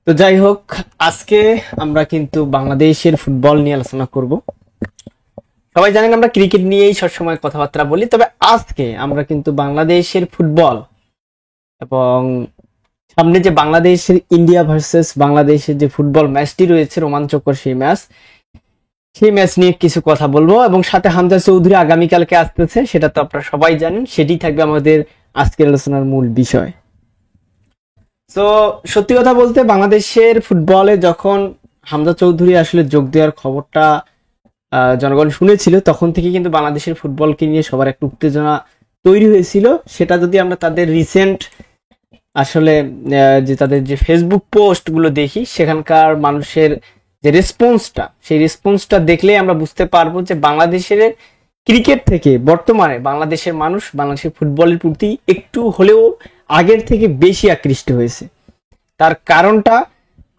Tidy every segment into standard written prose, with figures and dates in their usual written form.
তো যাই হোক, আজকে আমরা কিন্তু বাংলাদেশের ফুটবল নিয়ে আলোচনা করব। সবাই জানেন আমরা ক্রিকেট নিয়েই সবসময় কথাবার্তা বলি, তবে আজকে আমরা কিন্তু বাংলাদেশের ফুটবল এবং সামনে যে বাংলাদেশের ইন্ডিয়া ভার্সেস বাংলাদেশের যে ফুটবল ম্যাচটি রয়েছে, রোমাঞ্চকর সেই ম্যাচ নিয়ে কিছু কথা বলবো। এবং সাথে হামজা চৌধুরী আগামীকালকে আসতেছে, সেটা তো আপনারা সবাই জানেন, সেটি থাকবে আমাদের আজকের আলোচনার মূল বিষয়। তো সত্যি কথা বলতে, বাংলাদেশের ফুটবলে যখন হামজা চৌধুরী আসলে যোগ দেওয়ার খবরটা জনগণ শুনেছিল, তখন থেকে কিন্তু বাংলাদেশের ফুটবলকে নিয়ে সবার একটা উত্তেজনা তৈরি হয়েছিল। সেটা যদি আমরা তাদের রিসেন্ট আসলে যে তাদের যে ফেসবুক পোস্ট গুলো দেখি, সেখানকার মানুষের যে রেসপন্সটা, সেই রেসপন্সটা দেখলেই আমরা বুঝতে পারবো যে বাংলাদেশের ক্রিকেট থেকে বর্তমানে বাংলাদেশের মানুষ বাংলাদেশের ফুটবলের প্রতি একটু হলেও আগের থেকে বেশি আকৃষ্ট হয়েছে। তার কারণটা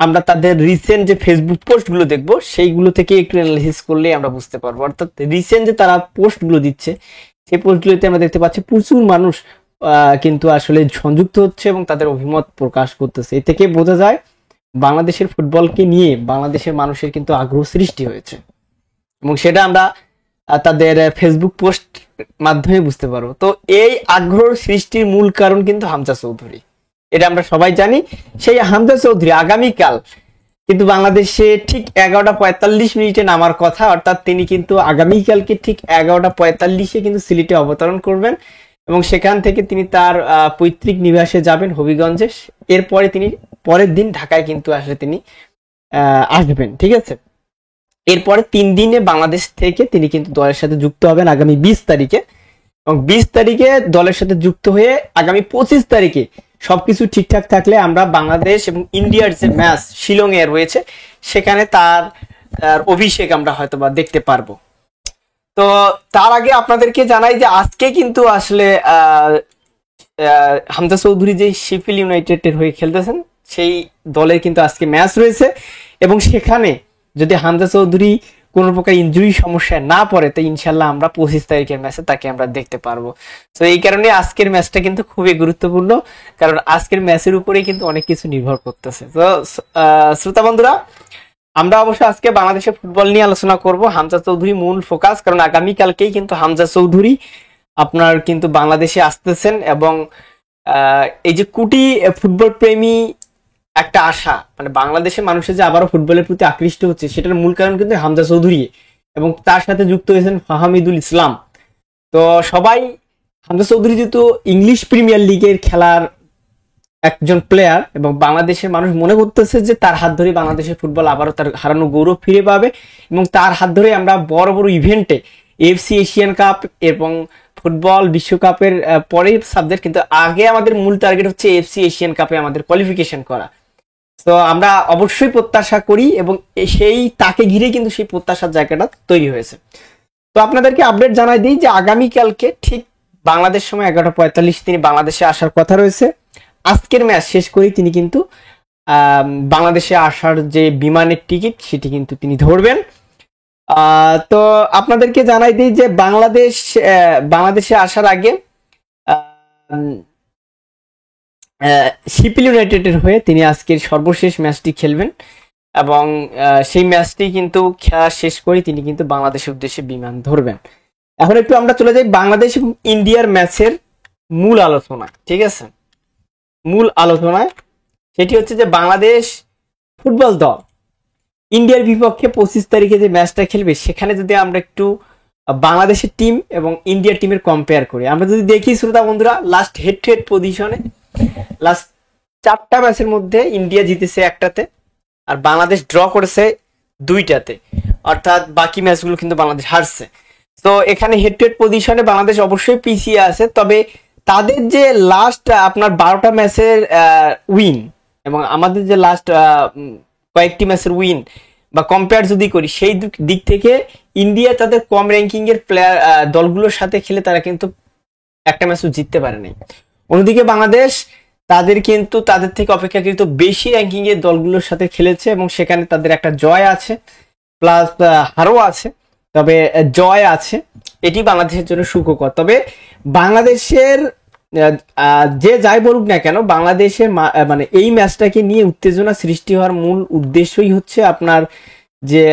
আমরা তাদের রিসেন্ট যে ফেসবুক পোস্ট গুলো দেখবো, সেইগুলো থেকে একটু অ্যানালাইসিস করলে আমরা বুঝতে পারবো। অর্থাৎ রিসেন্ট যে তারা পোস্ট গুলো দিচ্ছে, সেই পোস্টগুলোতে আমরা দেখতে পাচ্ছি প্রচুর মানুষ কিন্তু আসলে সংযুক্ত হচ্ছে এবং তাদের অভিমত প্রকাশ করতেছে। এ থেকে বোঝা যায় বাংলাদেশের ফুটবলকে নিয়ে বাংলাদেশের মানুষের কিন্তু আগ্রহ সৃষ্টি হয়েছে, এবং সেটা আমরা তাদের ফেসবুক পোস্ট মাধ্যমে বুঝতে পারবো। তো এই আগ্রহ সৃষ্টির মূল কারণ কিন্তু হামজা চৌধুরী, এটা আমরা সবাই জানি। সেই হামজা চৌধুরী আগামীকাল কিন্তু বাংলাদেশে ঠিক 11টা 45 নামার কথা, অর্থাৎ তিনি কিন্তু আগামীকালকে ঠিক 11টা 45 কিন্তু সিলেটে অবতরণ করবেন এবং সেখান থেকে তিনি তার পৈতৃক নিবাসে যাবেন হবিগঞ্জে। এরপরে তিনি পরের দিন ঢাকায় কিন্তু আসলে তিনি আসবেন, ঠিক আছে। এরপরে 3 দিনে বাংলাদেশ থেকে তিনি কিন্তু দলের সাথে যুক্ত হবেন আগামী 20 তারিখে, এবং 20 তারিখে দলের সাথে যুক্ত হয়ে আগামী 25 তারিখে সবকিছু ঠিকঠাক থাকলে আমরা বাংলাদেশ এবং ইন্ডিয়ার যে ম্যাচ শিলং এ রয়েছে, সেখানে তার অভিষেক আমরা হয়তো বা দেখতে পারবো। তো তার আগে আপনাদেরকে জানাই যে আজকে কিন্তু আসলে হামজা চৌধুরী যে শেফিল্ড ইউনাইটেডের হয়ে খেলতেছেন, সেই দলের কিন্তু আজকে ম্যাচ রয়েছে, এবং সেখানে যদি হামজা চৌধুরী কোনো প্রকার ইনজুরি সমস্যায় না পড়ে, তো ইনশাল্লাহ আমরা 25 তারিখের ম্যাচে তাকে আমরা দেখতে পারবো। তো এই কারণে আজকের ম্যাচটা কিন্তু খুবই গুরুত্বপূর্ণ, কারণ আজকের ম্যাচের উপরেই কিন্তু অনেক কিছু নির্ভর করতেছে। তো শ্রোতা বন্ধুরা, আমরা অবশ্য আজকে বাংলাদেশের ফুটবল নিয়ে আলোচনা করব, হামজা চৌধুরী মূল ফোকাস, কারণ আগামীকালকেই কিন্তু হামজা চৌধুরী আপনার কিন্তু বাংলাদেশে আসতেছেন। এবং এই যে কোটি ফুটবল প্রেমী একটা আশা, মানে বাংলাদেশের মানুষের যে আবারও ফুটবলের প্রতি আকৃষ্ট হচ্ছে, সেটার মূল কারণ কিন্তু হামজা চৌধুরী, এবং তার সাথে যুক্ত হয়েছেন ফাহামিদুল ইসলাম। তো সবাই, হামজা চৌধুরী যেহেতু ইংলিশ প্রিমিয়ার লিগের খেলার একজন প্লেয়ার, এবং বাংলাদেশের মানুষ মনে করতেছে যে তার হাত ধরে বাংলাদেশের ফুটবল আবারও তার হারানো গৌরব ফিরে পাবে, এবং তার হাত ধরে আমরা বড় বড় ইভেন্টে এফসি এশিয়ান কাপ এবং ফুটবল বিশ্বকাপের পরে সাবজেক্ট, কিন্তু আগে আমাদের মূল টার্গেট হচ্ছে এফসি এশিয়ান কাপে আমাদের কোয়ালিফিকেশন করা। তো আমরা অবশ্যই প্রত্যাশা করি, এবং সেই তাকে ঘিরে কিন্তু সেই প্রত্যাশার জায়গাটা তৈরি হয়েছে। তো আপনাদেরকে আপডেট জানাই দিই যে আগামীকালকে ঠিক বাংলাদেশ সময় 11টা 45 তিনি বাংলাদেশে আসার কথা রয়েছে। আজকের ম্যাচ শেষ করেই তিনি কিন্তু বাংলাদেশে আসার যে বিমানের টিকিট, সেটি কিন্তু তিনি ধরবেন। তো আপনাদেরকে জানাই দিই যে বাংলাদেশে আসার আগে শেফিল্ড ইউনাইটেডের হয়ে তিনি আজকের সর্বশেষ ম্যাচটি খেলবেন, এবং সেই ম্যাচটি কিন্তু খেলা শেষ করে তিনি কিন্তু বাংলাদেশের উদ্দেশ্যে বিমান ধরবেন। এখন একটু আমরা চলে যাই বাংলাদেশ এবং ইন্ডিয়ার ম্যাচের মূল আলোচনা, ঠিক আছে। মূল আলোচনায় সেটি হচ্ছে যে বাংলাদেশ ফুটবল দল ইন্ডিয়ার বিপক্ষে 25 তারিখে যে ম্যাচটা খেলবে, সেখানে যদি আমরা একটু বাংলাদেশের টিম এবং ইন্ডিয়ার টিমের কম্পেয়ার করি, আমরা যদি দেখি শ্রোতা বন্ধুরা, লাস্ট হেড টু হেড পজিশনে লাস্ট 4টা ম্যাচের মধ্যে ইন্ডিয়া জিতেছে 1টাতে, আর বাংলাদেশ ড্র করেছে 2টাতে, অর্থাৎ বাকি ম্যাচগুলো কিন্তু বাংলাদেশ হারছে। তো এখানে হেড টু হেড পজিশনে বাংলাদেশ অবশ্যই পিছিয়ে আছে, তবে তাদের যে লাস্ট আপনার 12টা ম্যাচের উইন এবং আমাদের যে লাস্ট কয়েকটি ম্যাচের উইন বা কম্পেয়ার যদি করি, সেই দিক থেকে ইন্ডিয়া তাদের কম র্যাঙ্কিং এর প্লেয়ার দলগুলোর সাথে খেলে তারা কিন্তু একটা ম্যাচও জিততে পারে নাই। অন্যদিকে বাংলাদেশ তাদের থেকে অপেক্ষাকৃত বেশি র্যাঙ্কিং এর দলগুলোর সাথে খেলেছে, এবং সেখানে তাদের একটা জয় আছে প্লাস হারও আছে, তবে জয় আছে, এটি বাংলাদেশের জন্য সুখকর। তবে বাংলাদেশের যে যাই বলুক না কেন, বাংলাদেশের মানে এই ম্যাচটাকে নিয়ে উত্তেজনা সৃষ্টি হওয়ার মূল উদ্দেশ্যই হচ্ছে আপনার যে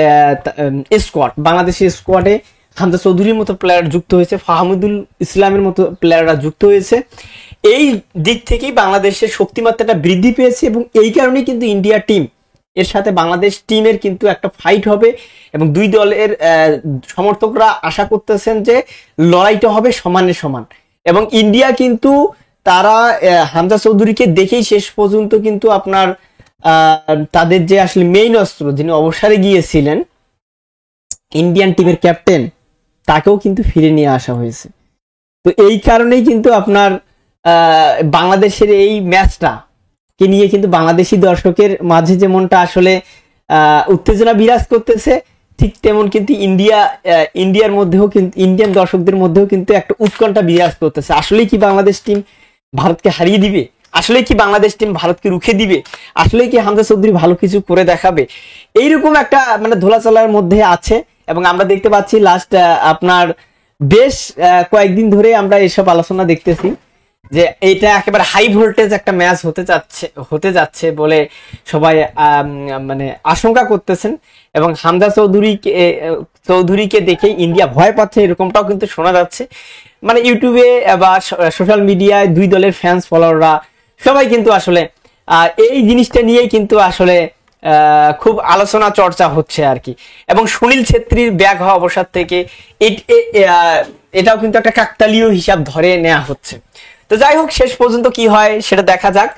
স্কোয়াড, বাংলাদেশের স্কোয়াডে হামজা চৌধুরীর মতো প্লেয়ার যুক্ত হয়েছে, ফাহমিদুল ইসলামের মতো প্লেয়াররা যুক্ত হয়েছে। এই দিক থেকেই বাংলাদেশের শক্তিমাত্রাটা বৃদ্ধি পেয়েছে এবং এই কারণেই কিন্তু ইন্ডিয়া টিম এর সাথে বাংলাদেশ টিমের কিন্তু একটা ফাইট হবে এবং দুই দলের সমর্থকরা আশা করতেছেন যে লড়াইটা হবে সমানে সমান। এবং ইন্ডিয়া কিন্তু তারা হামজা চৌধুরীকে দেখেই শেষ পর্যন্ত কিন্তু আপনার তাদের যে আসলে মেইন অস্ত্র, যিনি অবসরে গিয়েছিলেন ইন্ডিয়ান টিমের ক্যাপ্টেন, তাকেও কিন্তু ফিরে নিয়ে আসা হয়েছে। তো এই কারণেই কিন্তু আপনার বাংলাদেশের এই ম্যাচটা কে নিয়ে কিন্তু বাংলাদেশি দর্শকের মাঝে যেমনটা আসলে উত্তেজনা বিরাজ করতেছে, ঠিক তেমন কিন্তু ইন্ডিয়ার মধ্যেও কিন্তু ইন্ডিয়ান দর্শকদের মধ্যেও কিন্তু একটা উৎকণ্ঠা বিরাজ করতেছে। আসলে কি বাংলাদেশ টিম ভারতকে হারিয়ে দিবে? আসলে কি বাংলাদেশ টিম ভারতকে রুখে দিবে? আসলে কি হামজা চৌধুরী ভালো কিছু করে দেখাবে? এইরকম একটা মানে ধোলাচলার মধ্যে আছে। এবং আমরা দেখতে পাচ্ছি লাস্ট আপনার বেশ কয়েকদিন ধরে আমরা এসব আলোচনা দেখতেছি যে এটা একেবারে হাই ভোল্টেজ একটা ম্যাচ হতে যাচ্ছে বলে সবাই মানে আশঙ্কা করতেছেন। এবং হামজা চৌধুরীকে দেখে ইন্ডিয়া ভয় পাচ্ছে, এরকমটাও কিন্তু শোনা যাচ্ছে। মানে ইউটিউবে বা সোশ্যাল মিডিয়ায় দুই দলের ফ্যান্স ফলোয়াররা সবাই কিন্তু আসলে এই জিনিসটা নিয়েই কিন্তু আসলে খুব আলোচনা চর্চা হচ্ছে আর কি। এবং সুনীল ছেত্রীর ব্যাগ হওয়া অবসর থেকে এটাও কিন্তু একটা কাকতালীয় হিসাব ধরে নেওয়া হচ্ছে। তো যাই হোক, শেষ পর্যন্ত কি হয় সেটা দেখা যাক।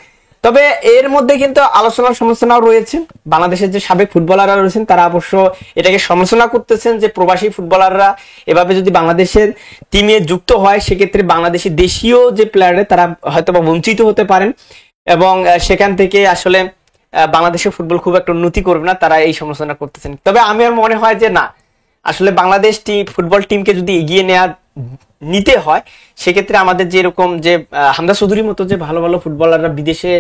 তবে এর মধ্যে কিন্তু আলোচনার সমালোচনাও রয়েছে। বাংলাদেশের যে সাবেক ফুটবলাররা রয়েছেন তারা অবশ্য এটাকে সমালোচনা করতেছেন যে প্রবাসী ফুটবলাররা এভাবে যদি বাংলাদেশের টিমে যুক্ত হয় সেক্ষেত্রে বাংলাদেশি দেশীয় যে প্লেয়াররা তারা হয়তো বা বঞ্চিত হতে পারেন এবং সেখান থেকে আসলে বাংলাদেশের ফুটবল খুব একটা উন্নতি করবে না, তারা এই সমালোচনা করতেছেন। তবে আমার মনে হয় যে না, আসলে বাংলাদেশ ফুটবল টিমকে যদি এগিয়ে নিতে হয় সেক্ষেত্রে আমাদের যে এরকম যে হামজা চৌধুরীর মতো যে ভালো ভালো ফুটবলাররা বিদেশে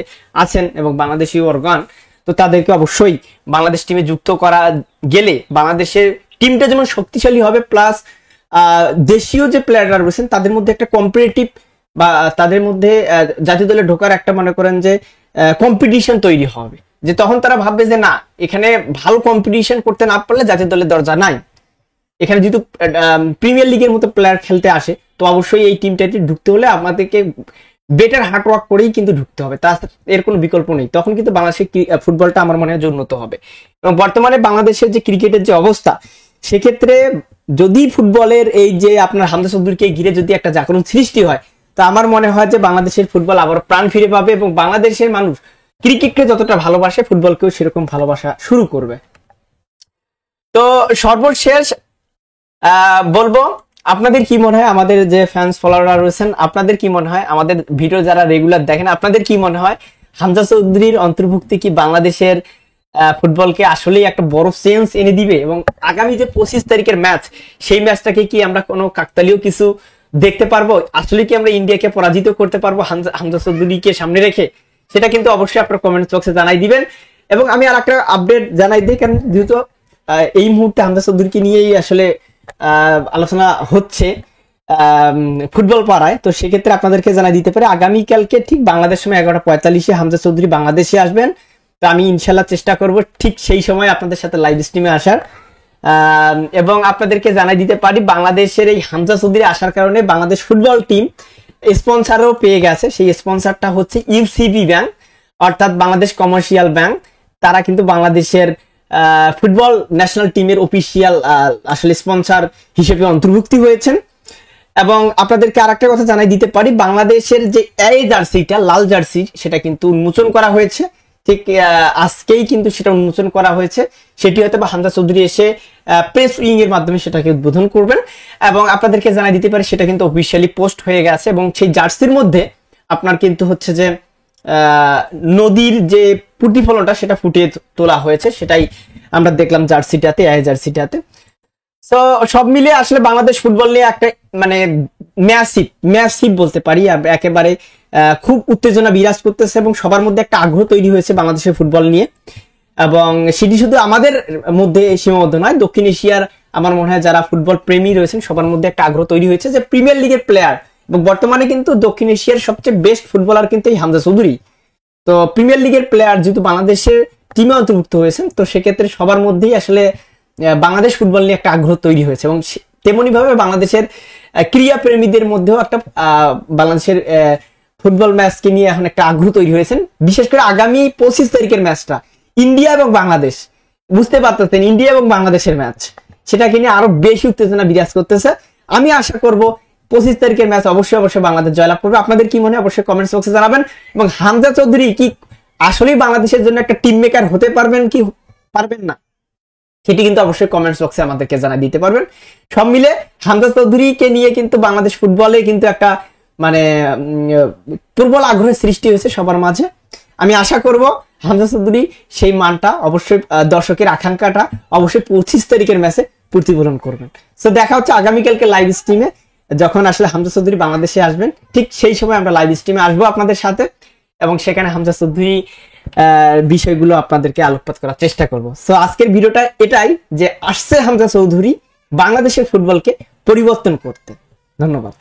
আছেন এবং বাংলাদেশি অর্গান, তো তাদেরকে অবশ্যই বাংলাদেশ টিমে যুক্ত করা গেলে বাংলাদেশের টিমটা যেমন শক্তিশালী হবে, প্লাস দেশীয় যে প্লেয়াররা রয়েছেন তাদের মধ্যে একটা কম্পিটিটিভ বা তাদের মধ্যে জাতীয় দলে ঢোকার একটা মনে করেন যে কম্পিটিশন তৈরি হবে, যে তখন তারা ভাববে যে না, এখানে ভালো কম্পিটিশন করতে না পারলে জাতীয় দলের দরজা নাই। এখানে যেহেতু প্রিমিয়ার লিগের মতো প্লেয়ার খেলতে আসে, তো অবশ্যই এই টিমটাতে ঢুকতে হলে আমাদেরকে বেটার হার্ড ওয়ার্ক করেই কিন্তু ঢুকতে হবে, তা এর কোনো বিকল্প নেই। তখন কিন্তু বাংলাদেশের ফুটবলটা আমার মনে হয় উন্নত হবে। এবং বর্তমানে বাংলাদেশের যে ক্রিকেটের যে অবস্থা, সেক্ষেত্রে যদি ফুটবলের এই যে আপনার হামজা চৌধুরীকে ঘিরে যদি একটা জাগরণ সৃষ্টি হয়, তো আমার মনে হয় যে বাংলাদেশের ফুটবল আবার প্রাণ ফিরে পাবে এবং বাংলাদেশের মানুষ ক্রিকেটকে যতটা ভালোবাসে ফুটবলকেও সেরকম ভালোবাসা শুরু করবে। তো সর্বশেষ বলবো, আপনাদের কি মনে হয়, আমাদের যে ফ্যান্স ফলোয়াররা রয়েছেন আপনাদের কি মনে হয়, আমাদের ভিডিও যারা রেগুলার দেখেন আপনাদের কি মনে হয়, হামজা চৌধুরীর অন্তর্ভুক্তি কি বাংলাদেশের ফুটবলকে আসলেই একটা বড় চেঞ্জ এনে দিবে? এবং আগামী যে 25 তারিখের ম্যাচ, সেই ম্যাচটাকে কি আমরা কোনো কাকতালীয় কিছু দেখতে পারবো? আসলে কি আমরা ইন্ডিয়াকে পরাজিত করতে পারবো হামজা চৌধুরীকে সামনে রেখে? সেটা কিন্তু অবশ্যই আপনার কমেন্ট বক্সে জানাই দিবেন। এবং আমি আর একটা আপডেট জানাই দিই, কারণ যেহেতু এই মুহূর্তে হামজা চৌধুরীকে নিয়েই আসলে আলোচনা হচ্ছে ফুটবল পাড়ায়, তো সেক্ষেত্রে আপনাদেরকে জানাই দিতে পারে আগামীকালকে ঠিক বাংলাদেশ সময় 11:45 হামজা চৌধুরী বাংলাদেশে আসবেন। তো আমি ইনশাল্লাহ চেষ্টা করব ঠিক সেই সময় আপনাদের সাথে লাইভ স্ট্রিমে আসার। এবং আপনাদেরকে জানাই দিতে পারি বাংলাদেশের এই হামজা চৌধুরী আসার কারণে বাংলাদেশ ফুটবল টিম স্পন্সরও পেয়ে গেছে। সেই স্পন্সরটা হচ্ছে ইউসিবি ব্যাংক, অর্থাৎ বাংলাদেশ কমার্শিয়াল ব্যাংক। তারা কিন্তু বাংলাদেশের ফুটবল ন্যাশনাল টিমের অফিসিয়াল আসলে স্পন্সর হিসেবে অন্তর্ভুক্তি হয়েছেন। এবং আপনাদেরকে আরেকটা কথা জানাই দিতে পারি, বাংলাদেশের যে এই জার্সিটা লাল জার্সি সেটা কিন্তু উন্মোচন করা হয়েছে, ঠিক আজকেই কিন্তু সেটা উন্মোচন করা হয়েছে। সেটি হয়তো বা হামজা চৌধুরী এসে প্রেস উইং এর মাধ্যমে সেটাকে উদ্বোধন করবেন। এবং আপনাদেরকে জানাই দিতে পারি সেটা কিন্তু অফিসিয়ালি পোস্ট হয়ে গেছে এবং সেই জার্সির মধ্যে আপনার কিন্তু হচ্ছে যে নদীর যে প্রতিফলনটা সেটা ফুটিয়ে তোলা হয়েছে, সেটাই আমরা দেখলাম জার্সিটাতে, এই জার্সিটাতে। তো সব মিলে আসলে বাংলাদেশ ফুটবল নিয়ে একটা মানে ম্যাসিভ বলতে পারি, একেবারে খুব উত্তেজনা বিরাজ করতেছে এবং সবার মধ্যে একটা আগ্রহ তৈরি হয়েছে বাংলাদেশের ফুটবল নিয়ে। এবং সেটি শুধু আমাদের মধ্যে সীমাবদ্ধ নয়, দক্ষিণ এশিয়ার আমার মনে হয় যারা ফুটবল প্রেমী রয়েছেন সবার মধ্যে একটা আগ্রহ তৈরি হয়েছে যে প্রিমিয়ার লিগের প্লেয়ার এবং বর্তমানে কিন্তু দক্ষিণ এশিয়ার সবচেয়ে বেস্ট ফুটবলার কিন্তু এই হামজা চৌধুরী। তো প্রিমিয়ার লিগের প্লেয়ার যেহেতু বাংলাদেশের টিমে অন্তর্ভুক্ত হয়েছেন, তো সেক্ষেত্রে সবার মধ্যেই আসলে বাংলাদেশ ফুটবল নিয়ে একটা আগ্রহ তৈরি হয়েছে, এবং তেমনি ভাবে বাংলাদেশের ক্রীড়া প্রেমীদের মধ্যেও একটা বাংলাদেশের ফুটবল ম্যাচকে নিয়ে এখন একটা আগ্রহ তৈরি হয়েছে। বিশেষ করে আগামী 25 তারিখের ম্যাচটা ইন্ডিয়া এবং বাংলাদেশ, বুঝতে পারতেছেন ইন্ডিয়া এবং বাংলাদেশের ম্যাচ, সেটাকে নিয়ে আরো বেশি উত্তেজনা বিরাজ করতেছে। আমি আশা করব 25 তারিখের ম্যাচ অবশ্যই বাংলাদেশ জয়লাভ করবে। আপনাদের কি মনে হয় অবশ্যই কমেন্টস বক্সে জানাবেন। এবং হামজা চৌধুরী কি আসলেই বাংলাদেশের জন্য একটা টিম মেকার হতে পারবেন কি পারবেন না, সেটি কিন্তু অবশ্যই কমেন্টস বক্সে আমাদেরকে জানা দিতে পারবেন। সব মিলে হামজা চৌধুরীকে নিয়ে কিন্তু বাংলাদেশ ফুটবলে কিন্তু একটা মানে প্রবল আগ্রহের সৃষ্টি হয়েছে সবার মাঝে। আমি আশা করব হামজা চৌধুরী সেই মানটা অবশ্যই, দর্শকের আকাঙ্ক্ষাটা অবশ্যই 25 তারিখের ম্যাচে প্রতিফলন করবেন। তো দেখা হচ্ছে আগামীকালকে লাইভ স্ট্রিমে, যখন আসলে হামজা চৌধুরী বাংলাদেশে আসবেন, ঠিক সেই সময় আমরা লাইভ স্ট্রিমে আসবো আপনাদের সাথে, এবং সেখানে হামজা চৌধুরী বিষয়গুলো আপনাদেরকে আলোকপাত করার চেষ্টা করব। সো আজকের ভিডিওটা এটাই যে আসছে হামজা চৌধুরী বাংলাদেশের ফুটবলকে পরিবর্তন করতে। ধন্যবাদ।